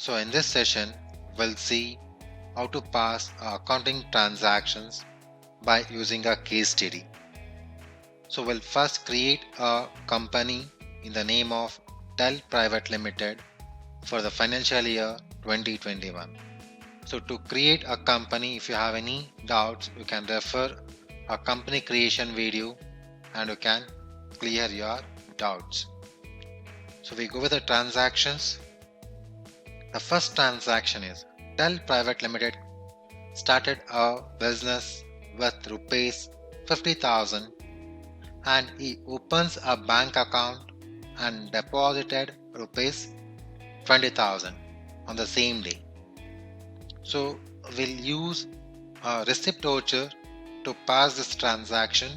So in this session, we'll see how to pass accounting transactions by using a case study. So we'll first create a company in the name of Dell Private Limited for the financial year 2021. So to create a company, if you have any doubts, you can refer a company creation video and you can clear your doubts. So we go with the transactions. The first transaction is Dell Private Limited started a business with rupees 50,000 and he opens a bank account and deposited rupees 20,000 on the same day. So we'll use a receipt voucher to pass this transaction.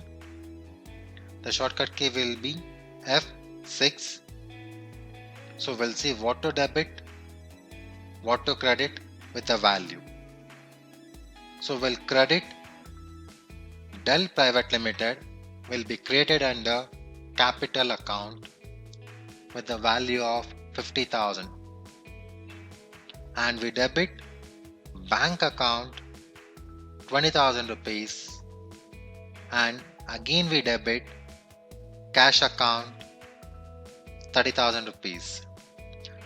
The shortcut key will be F6. So we'll see what to debit, what to credit with a value. So we'll credit Dell Private Limited will be created under capital account with the value of 50,000 and we debit bank account 20,000 rupees and again we debit cash account 30,000 rupees.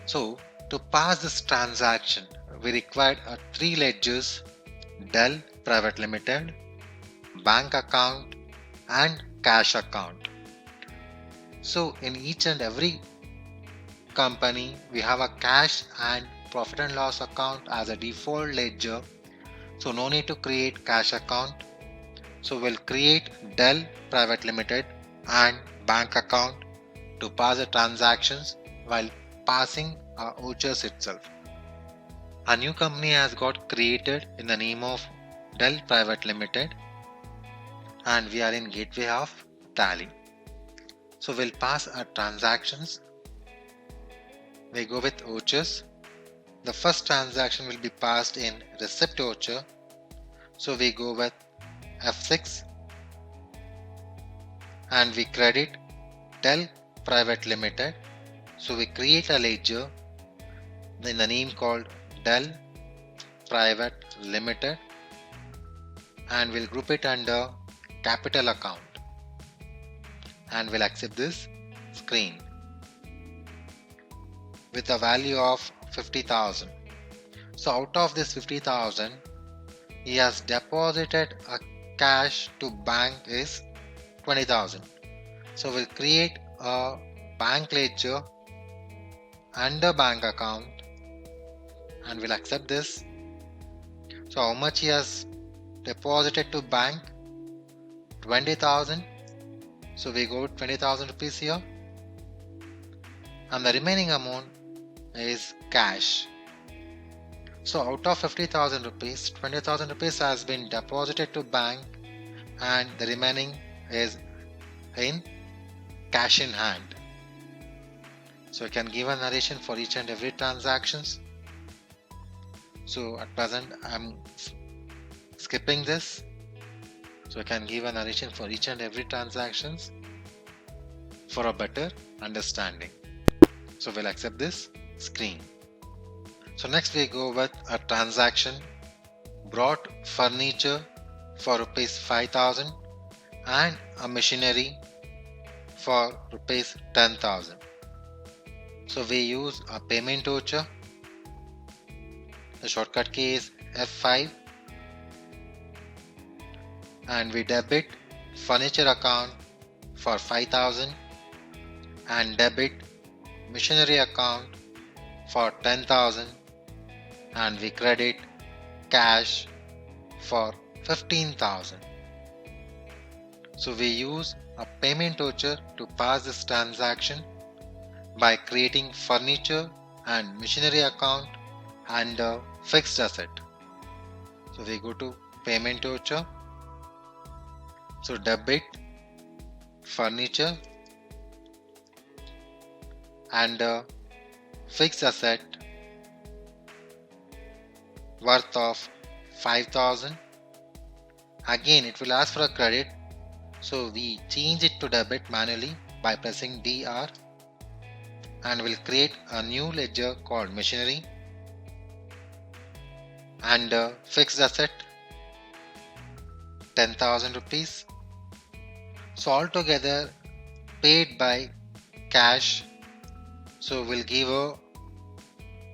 So to pass this transaction we required a 3 ledgers Dell Private Limited, bank account and cash account. So in each and every company we have a cash and profit and loss account as a default ledger, so no need to create cash account. So we'll create Dell Private Limited and bank account to pass the transactions while passing our vouchers itself. A new company has got created in the name of Dell Private Limited and we are in gateway of Tally. So we'll pass our transactions. We go with vouchers. The first transaction will be passed in receipt voucher. So we go with F6 and we credit Dell Private Limited. So we create a ledger in the name called Dell Private Limited and we'll group it under capital account and we'll accept this screen with a value of 50,000. So out of this 50,000 he has deposited a cash to bank is 20,000. So we'll create a bank ledger under bank account and we'll accept this. So how much he has deposited to bank? 20,000. So we go 20,000 rupees here and the remaining amount is cash. So out of 50,000 rupees, 20,000 rupees has been deposited to bank and the remaining is in cash in hand. So you can give a narration for each and every transactions. So at present I'm skipping this. So I can give a narration for each and every transactions for a better understanding. So we'll accept this screen. So next we go with a transaction brought furniture for rupees 5,000 and a machinery for rupees 10,000. So we use a payment voucher. The shortcut key is F5 and we debit furniture account for 5,000 and debit machinery account for 10,000 and we credit cash for 15,000. So we use a payment voucher to pass this transaction by creating furniture and machinery account under fixed asset. So we go to payment voucher. So debit furniture and fixed asset worth of 5,000. Again it will ask for a credit, so we change it to debit manually by pressing DR and will create a new ledger called machinery and fixed asset 10,000 rupees. So altogether paid by cash. So we'll give a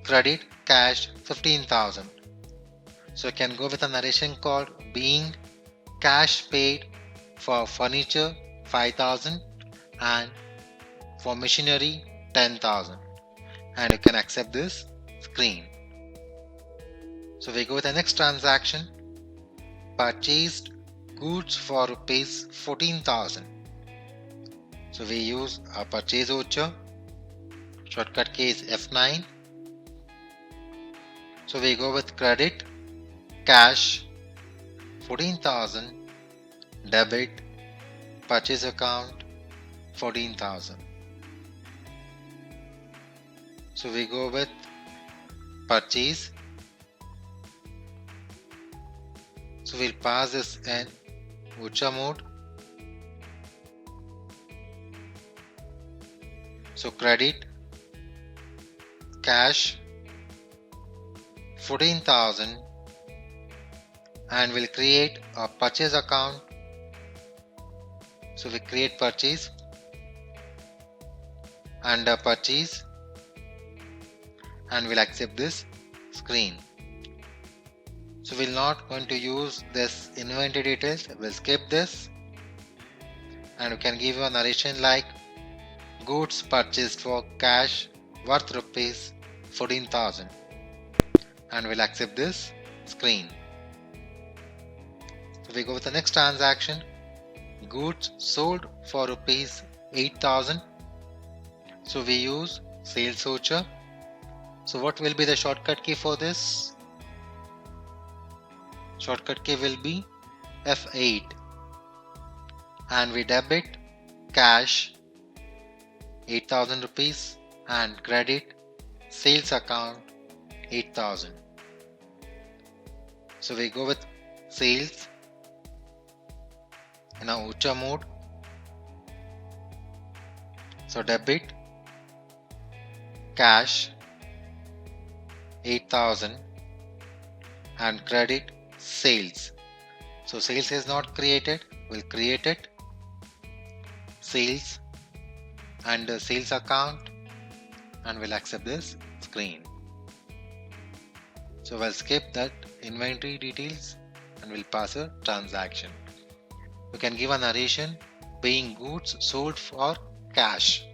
credit cash 15,000. So you can go with a narration called being cash paid for furniture 5,000 and for machinery 10,000, and you can accept this screen. So we go with the next transaction, purchased goods for rupees 14,000. So we use a purchase voucher, shortcut key is F9. So we go with credit cash 14,000, debit purchase account 14,000. So we go with purchase. So we'll pass this in voucher mode. So credit cash 14,000 and we'll create a purchase account. So we create purchase under purchase and we'll accept this screen. So we're not going to use this inventory details, we'll skip this and we can give you a narration like goods purchased for cash worth rupees 14,000 and we'll accept this screen. So we go with the next transaction, goods sold for rupees 8,000. So we use sales voucher. So what will be the shortcut key for this? Shortcut key will be F8 and we debit cash 8,000 rupees and credit sales account 8,000. So we go with sales in a voucher mode. So debit cash 8,000 and credit sales. So sales is not created, we'll create it. Sales and sales account and we'll accept this screen. So we'll skip that inventory details and we'll pass a transaction. You can give a narration paying goods sold for cash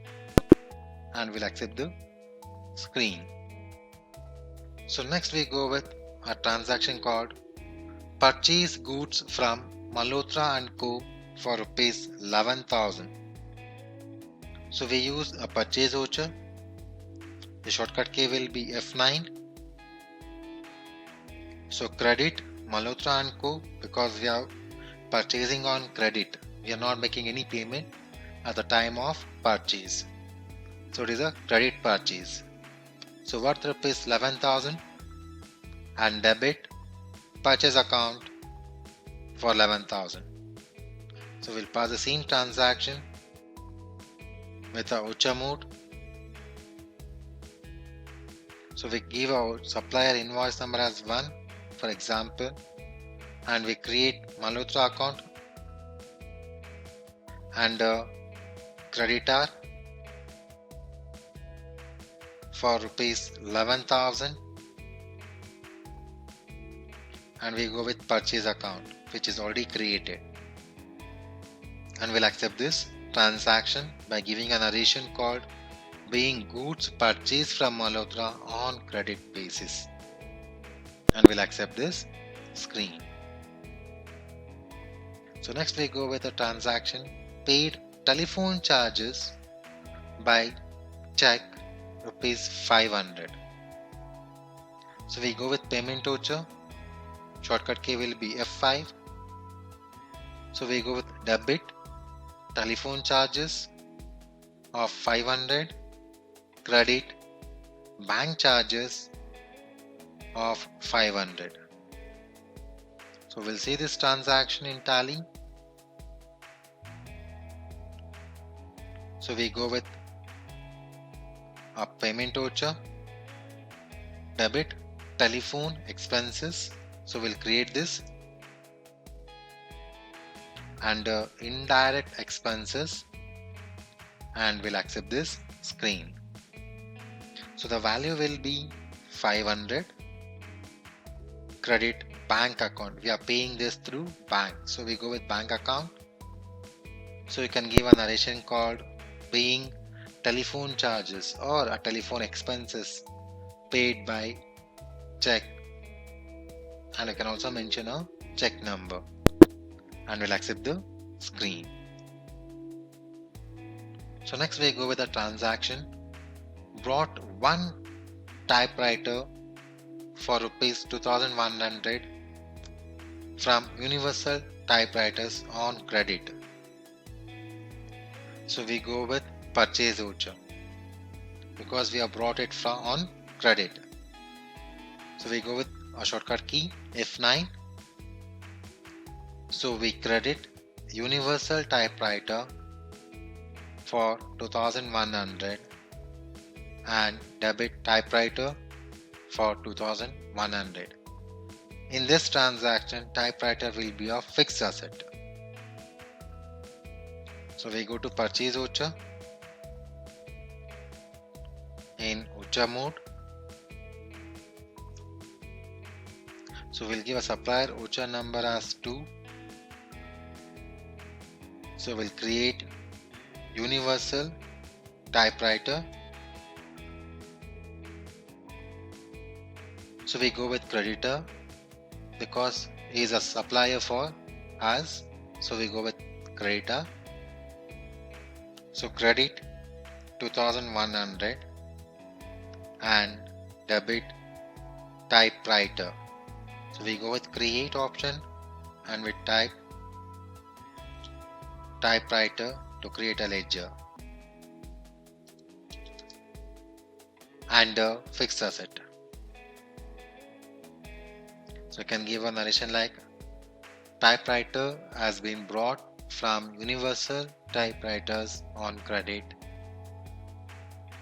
and we'll accept the screen. So next we go with a transaction called purchase goods from Malhotra and Co for rupees 11,000. So we use a purchase voucher. The shortcut key will be F9. So credit Malhotra and Co because we are purchasing on credit. We are not making any payment at the time of purchase. So it is a credit purchase. So worth rupees 11,000 and debit purchase account for 11,000. So we'll pass the same transaction with a voucher mode. So we give our supplier invoice number as 1 for example and we create Malhotra account and creditor for rupees 11,000 and we go with purchase account which is already created and we'll accept this transaction by giving a narration called being goods purchased from Malhotra on credit basis and we'll accept this screen. So next we go with a transaction paid telephone charges by check rupees 500. So we go with payment voucher. Shortcut key will be F5. So we go with debit telephone charges of 500, credit bank charges of 500. So we'll see this transaction in Tally. So we go with a payment voucher, debit telephone expenses. So we'll create this. Under indirect expenses, and we'll accept this screen. So the value will be 500. Credit bank account. We are paying this through bank. So we go with bank account. So you can give a narration called paying telephone charges or a telephone expenses paid by check. And you can also mention a check number. And we'll accept the screen. So next we go with a transaction. Brought one typewriter for rupees 2100 from Universal Typewriters on credit. So we go with purchase voucher because we have brought it from on credit. So we go with a shortcut key F9. So we credit Universal Typewriter for 2100 and debit typewriter for 2100. In this transaction, typewriter will be a fixed asset. So we go to purchase voucher. In voucher mode, so we'll give a supplier voucher number as 2. So we'll create Universal Typewriter. So we go with creditor because he is a supplier for us. So we go with creditor. So credit 2100 and debit typewriter. So we go with create option and we type typewriter to create a ledger and a fixed asset. So you can give a narration like typewriter has been brought from Universal Typewriters on credit,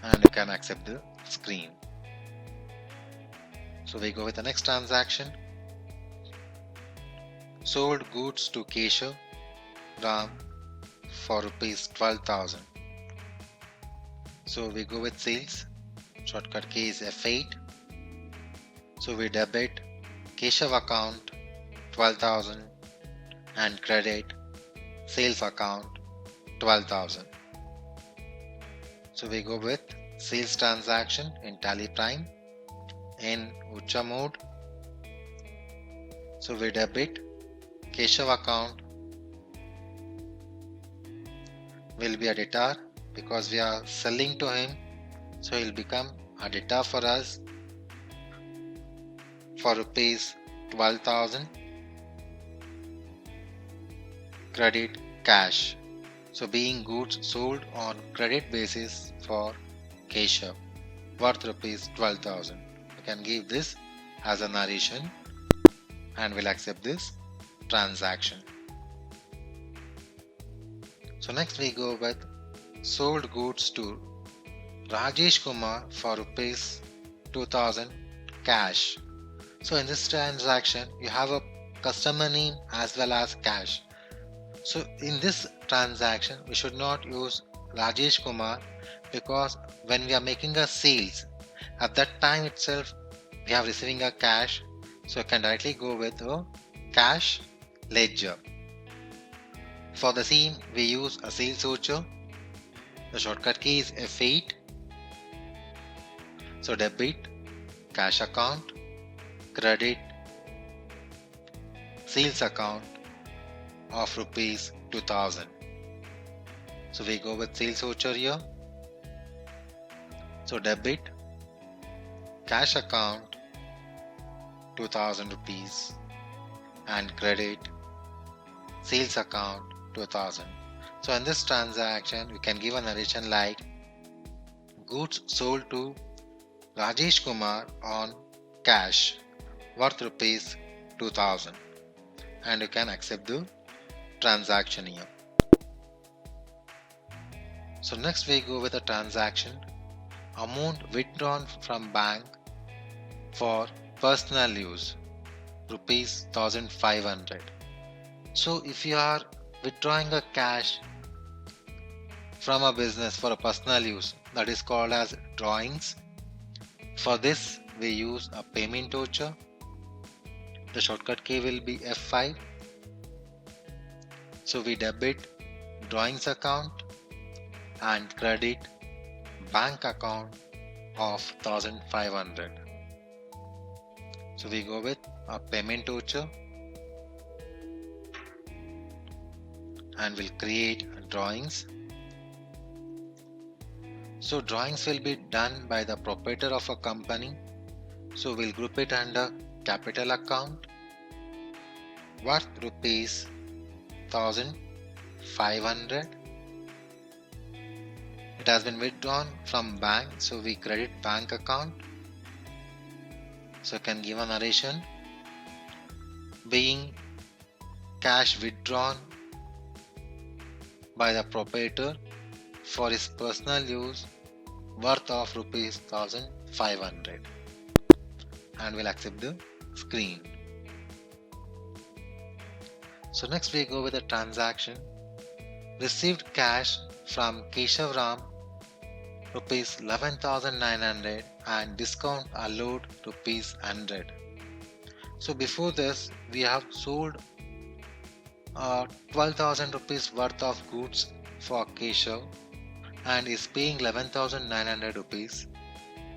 and you can accept the screen. So we go with the next transaction. Sold goods to Keshav Ram for rupees 12,000. So we go with sales. Shortcut key is F8. So we debit Keshav account 12,000 and credit sales account 12,000. So we go with sales transaction in Tally Prime in Ucha mode. So we debit Keshav account will be a debtor because we are selling to him, so he will become a debtor for us for rupees 12,000. Credit cash. So being goods sold on credit basis for Keshav worth rupees 12,000. You can give this as a narration and will accept this transaction. So next we go with sold goods to Rajesh Kumar for rupees 2,000 cash. So in this transaction you have a customer name as well as cash. So in this transaction we should not use Rajesh Kumar because when we are making a sales at that time itself we are receiving a cash, so you can directly go with a cash ledger. For the same we use a sales voucher. The shortcut key is F8. So debit cash account, credit sales account of rupees 2,000. So we go with sales voucher here. So debit cash account 2,000 rupees and credit sales account 2,000. So in this transaction we can give a narration like goods sold to Rajesh Kumar on cash worth rupees 2,000, and you can accept the transaction here. So next we go with a transaction amount withdrawn from bank for personal use rupees 1500. So if you are withdrawing a cash from a business for a personal use, that is called as drawings. For this we use a payment voucher. The shortcut key will be F5. So we debit drawings account and credit bank account of 1500. So we go with a payment voucher and we'll create drawings. So drawings will be done by the proprietor of a company. So we'll group it under capital account worth rupees 1500. It has been withdrawn from bank, so we credit bank account. So you can give a narration. Being cash withdrawn by the proprietor for his personal use worth of rupees 1500, and we'll accept the screen. So next we go with the transaction. Received cash from Keshav Ram rupees 11,900 and discount allowed rupees 100. So before this we have sold 12,000 rupees worth of goods for Keshav and is paying 11,900 rupees,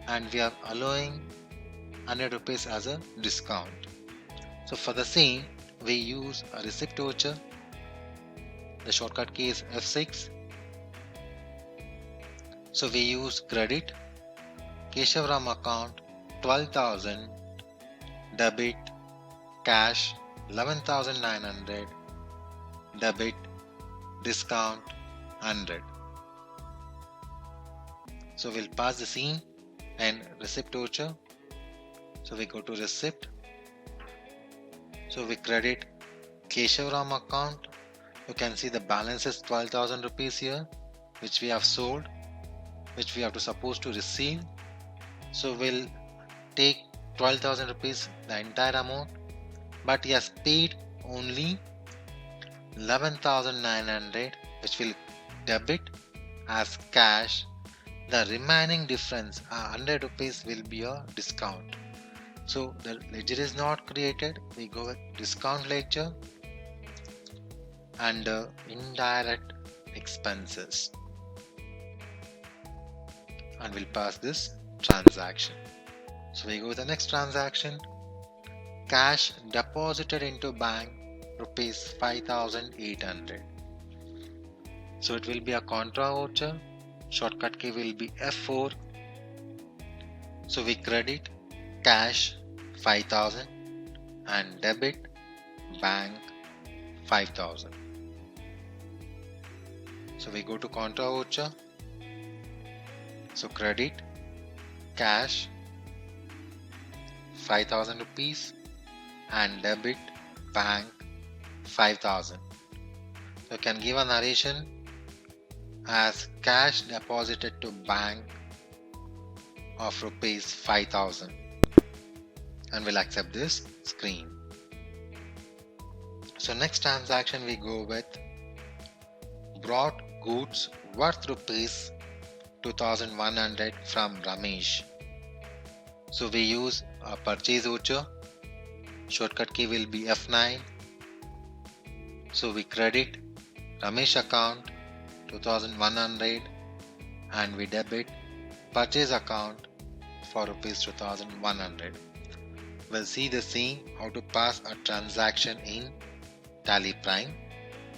and we are allowing 100 rupees as a discount. So for the same we use a receipt voucher. The shortcut key is F6. So we use credit Keshav Ram account 12,000, debit cash 11,900, debit discount 100. So we'll pass the scene and receipt voucher. So we go to receipt. So we credit Keshav Ram account. You can see the balance is 12,000 rupees here, which we have sold, which we have to supposed to receive. So we'll take 12,000 rupees, the entire amount, but he has paid only 11,900, which will debit as cash. The remaining difference, 100 rupees, will be a discount. So the ledger is not created. We go with discount ledger and indirect expenses, and we'll pass this transaction. So we go with the next transaction. Cash deposited into bank rupees 5,800. So it will be a contra voucher. Shortcut key will be F4. So we credit cash 5,000 and debit bank 5,000. So we go to contra voucher. So credit cash 5,000 rupees and debit bank 5,000. So you can give a narration as cash deposited to bank of rupees 5,000, and we'll accept this screen. So next transaction we go with brought goods worth rupees 2,100 from Ramesh. So we use a purchase voucher. Shortcut key will be F9. So we credit Ramesh account 2,100 and we debit purchase account for rupees 2,100. We'll see the same how to pass a transaction in Tally Prime.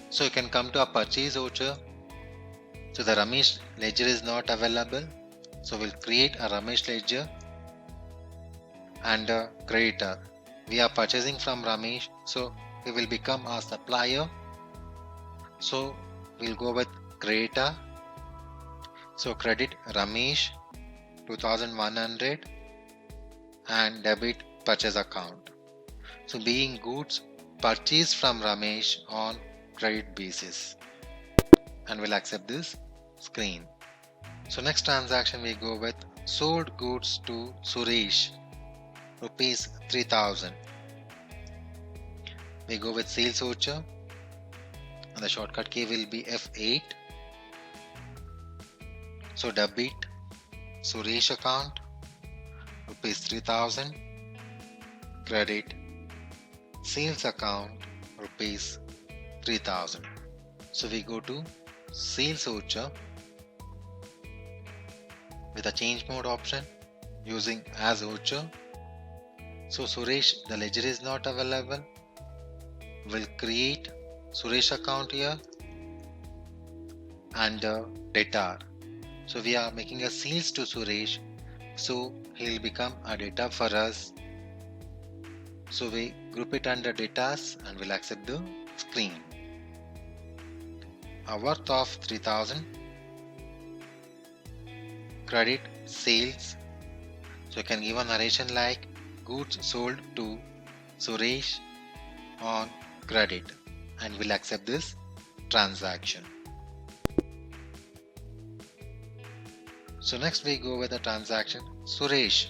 So you can come to a purchase voucher. So the Ramesh ledger is not available. So we'll create a Ramesh ledger and a creditor. We are purchasing from Ramesh, so we will become a supplier. So we'll go with creditor. So credit Ramesh 2,100 and debit purchase account. So being goods purchased from Ramesh on credit basis, and we'll accept this screen. So next transaction we go with sold goods to Suresh rupees 3000. We go with sales voucher and the shortcut key will be F8. So debit Suresh account rupees 3000, credit sales account rupees 3000. So we go to sales voucher with a change mode option using as voucher. So Suresh, the ledger is not available. We'll create Suresh account here under debtor. So we are making a sales to Suresh, so he'll become a debtor for us. So we group it under debtors and we'll accept the screen. A worth of 3000, credit sales. So you can give a narration like goods sold to Suresh on credit and we'll accept this transaction. So next we go with the transaction. Suresh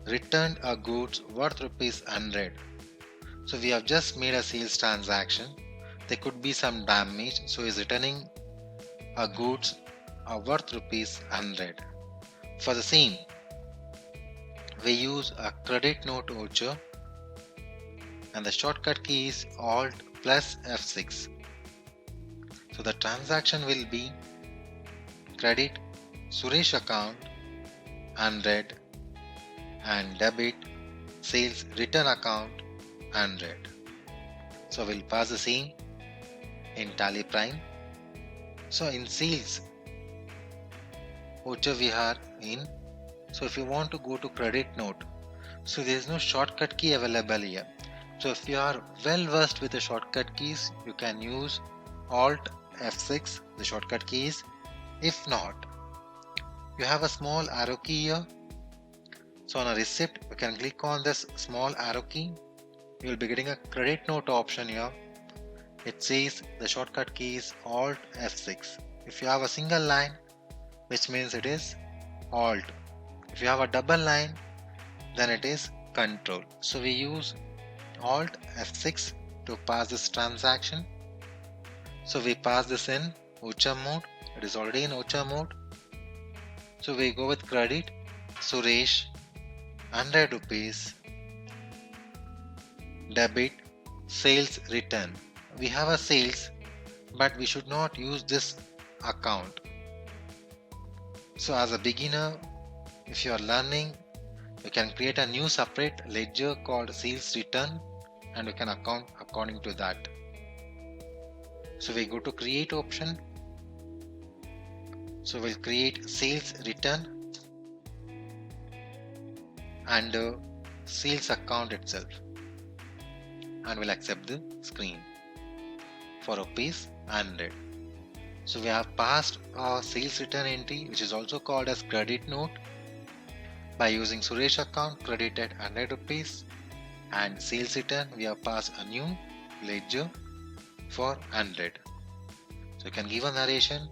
returned a goods worth rupees 100. So we have just made a sales transaction. There could be some damage, so he's returning a goods worth rupees 100. For the same, we use a credit note voucher and the shortcut key is Alt plus F6. So the transaction will be credit Suresh account 100 and debit sales return account 100. So we'll pass the same in Tally Prime. So in sales voucher we are in. So if you want to go to credit note, so there is no shortcut key available here. So if you are well versed with the shortcut keys, you can use Alt F6, the shortcut keys. If not, you have a small arrow key here. So on a receipt, you can click on this small arrow key. You will be getting a credit note option here. It says the shortcut key is Alt F6. If you have a single line, which means it is Alt. If you have a double line, then it is Control. So we use Alt F6 to pass this transaction. So we pass this in voucher mode. It is already in voucher mode. So we go with credit Suresh 100 rupees, debit sales return. We have a sales, but we should not use this account. So as a beginner, if you are learning, you can create a new separate ledger called sales return and you can account according to that. So we go to create option. So we'll create sales return and sales account itself and we'll accept the screen for rupees 100. So we have passed our sales return entry, which is also called as credit note, by using Suresh account credited 100 rupees and sales return we have passed a new ledger for 100. So you can give a narration.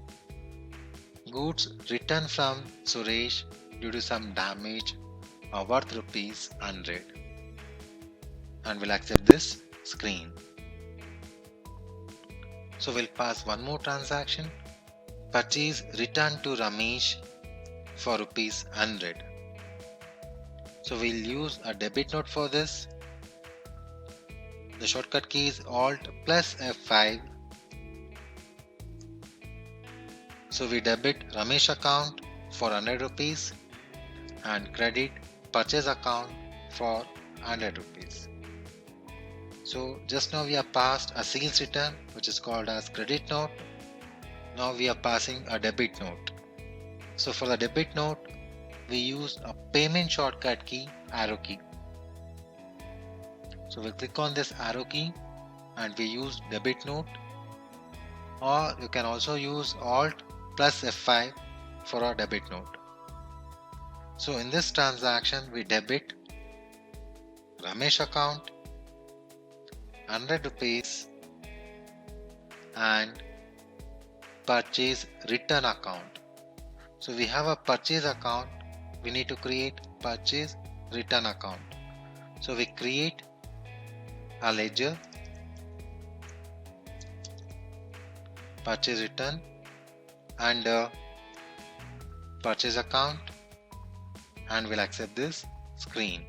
Goods returned from Suresh due to some damage are worth rupees 100 and we'll accept this screen. So we'll pass one more transaction. Purchase returned to Ramesh for rupees 100. So we'll use a debit note for this. The shortcut key is Alt plus F5. So we debit Ramesh account for 100 rupees and credit purchase account for 100 rupees. So just now we have passed a sales return, which is called as credit note. Now we are passing a debit note. So for the debit note, we use a payment shortcut key, arrow key. So we'll click on this arrow key and we use debit note, or you can also use Alt plus F5 for our debit note. So in this transaction we debit Ramesh account 100 rupees and purchase return account. So we have a purchase account, we need to create purchase return account. So we create a ledger, purchase return, and purchase account, and we'll accept this screen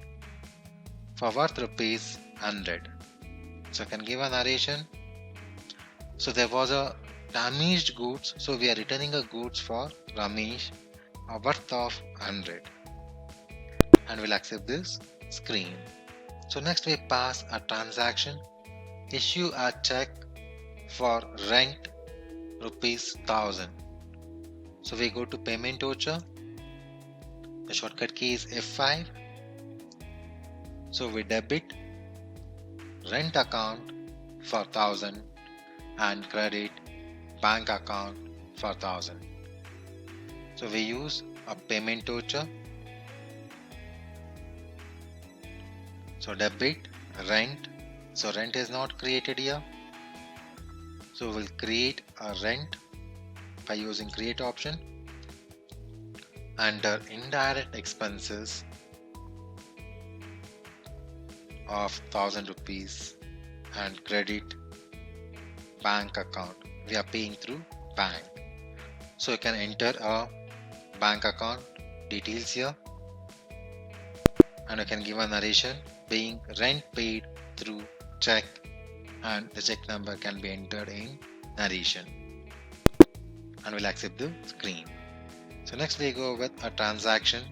for worth rupees 100. So I can give a narration. So there was a damaged goods, so we are returning a goods for Ramesh, a worth of 100, and we'll accept this screen. So next we pass a transaction, issue a check for rent rupees 1000. So we go to payment voucher, the shortcut key is F5. So we debit rent account for 1000 and credit bank account for 1000. So we use a payment voucher. So debit rent. So rent is not created here. So we'll create a rent by using create option. Under indirect expenses of 1000 rupees and credit bank account. We are paying through bank. So you can enter a bank account details here, and you can give a narration being rent paid through check, and the check number can be entered in narration, and we'll accept the screen. So next we go with a transaction,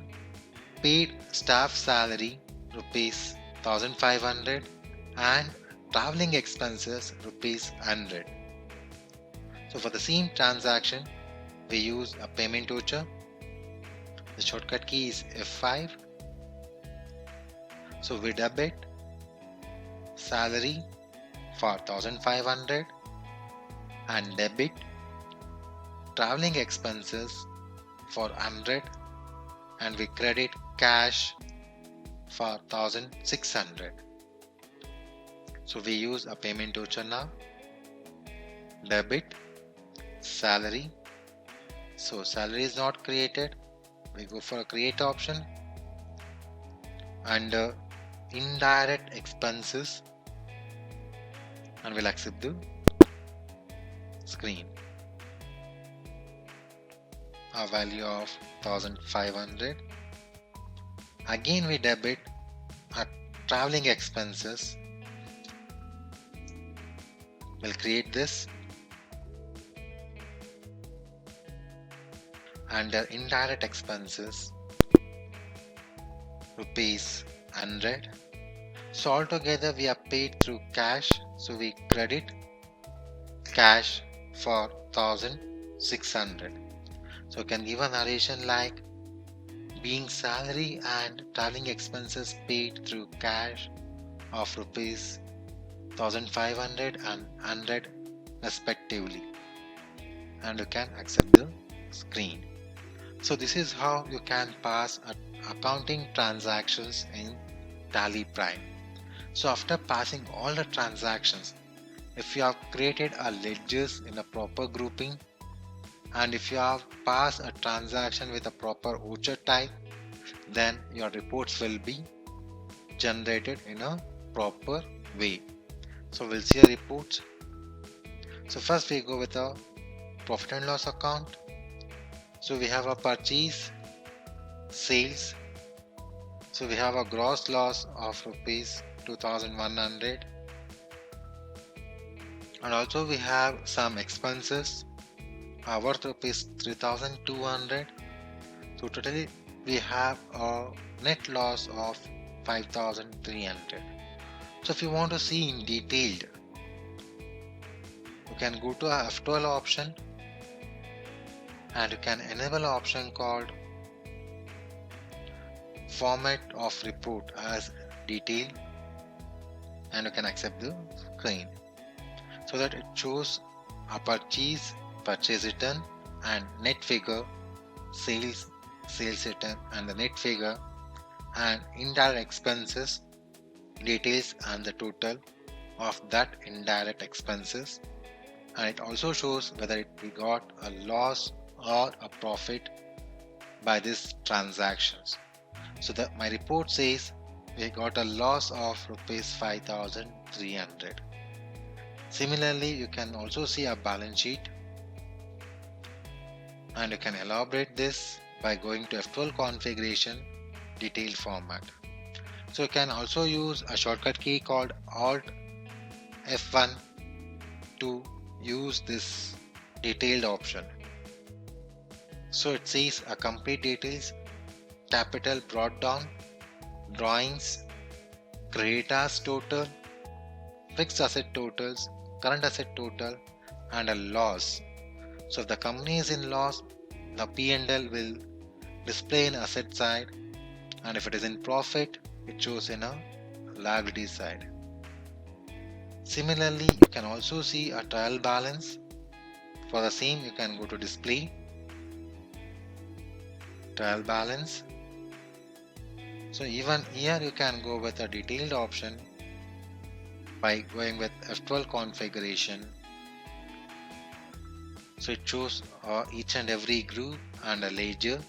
paid staff salary rupees 1500 and traveling expenses rupees 100. So for the same transaction we use a payment voucher. The shortcut key is F5. So we debit salary for 1500 and debit traveling expenses for 100, and we credit cash for 1600. So we use a payment voucher now. Debit salary. So salary is not created. We go for a create option. Under indirect expenses, and we'll accept the screen. A value of 1500. Again we debit our traveling expenses. We'll create this. Under indirect expenses rupees 100. So altogether we are paid through cash, so we credit cash for 1600. So you can give a narration like being salary and traveling expenses paid through cash of rupees 1500 and 100 respectively, and you can accept the screen. So this is how you can pass accounting transactions in Tally Prime. So after passing all the transactions, if you have created a ledgers in a proper grouping, and if you have passed a transaction with a proper voucher type, then your reports will be generated in a proper way. So we'll see a report. So first we go with a profit and loss account. So we have a purchase, sales. So we have a gross loss of rupees 2100, and also we have some expenses worth rupees 3200. So totally we have a net loss of 5300. So if you want to see in detailed, you can go to a F12 option, and you can enable an option called format of report as detail, and you can accept the screen so that it shows a purchase return, and net figure, sales return, and the net figure, and indirect expenses details and the total of that indirect expenses, and it also shows whether we got a loss or a profit by these transactions. So my report says we got a loss of rupees 5,300. Similarly, you can also see a balance sheet, and you can elaborate this by going to F12 configuration detailed format. So you can also use a shortcut key called Alt F1 to use this detailed option. So it says a complete details, capital brought down, drawings, creditors total, fixed asset totals, current asset total, and a loss. So if the company is in loss, the P&L will display in asset side, and if it is in profit, it shows in a liability side. Similarly, you can also see a trial balance. For the same, you can go to display, trial balance. So even here you can go with a detailed option by going with F12 configuration. So it shows each and every group and a ledger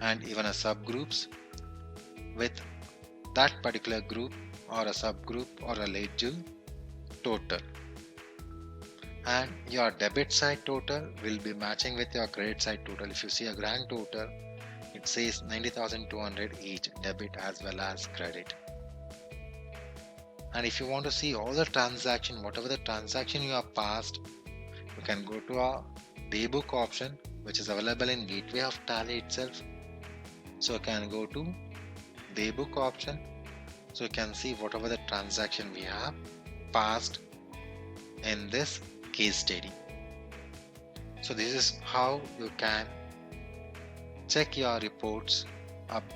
and even a subgroups with that particular group or a subgroup or a ledger total. And your debit side total will be matching with your credit side total. If you see a grand total, it says 90,200 each, debit as well as credit. And if you want to see all the transaction, whatever the transaction you have passed, you can go to a daybook option, which is available in gateway of Tally itself. So you can go to daybook option. So you can see whatever the transaction we have passed in this case study. So this is how you can check your reports,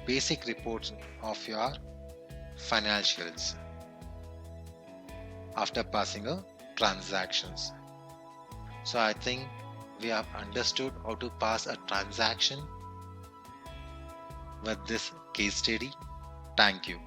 basic reports of your financials after passing a transactions. So I think we have understood how to pass a transaction with this case study. Thank you.